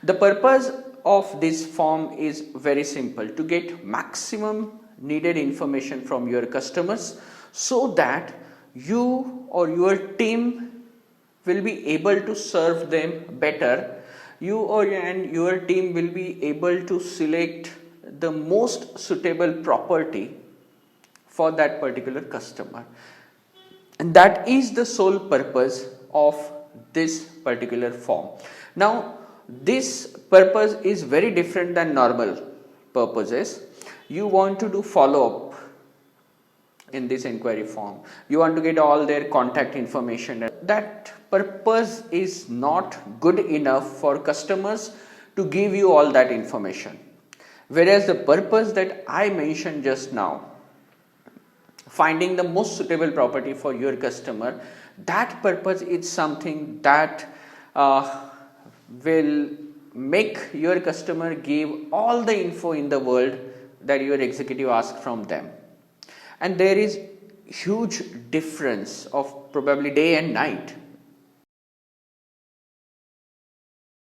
The purpose of this form is very simple: to get maximum needed information from your customers so that you or your team will be able to serve them better. You and your team will be able to select the most suitable property for that particular customer, and that is the sole purpose of this particular form. Now this purpose is very different than normal purposes. You want to do follow up in this inquiry form, you want to get all their contact information. That purpose is not good enough for customers to give you all that information, whereas the purpose that I mentioned just now, finding the most suitable property for your customer, that purpose is something that will make your customer give all the info in the world that your executive asked from them. And there is huge difference of probably day and night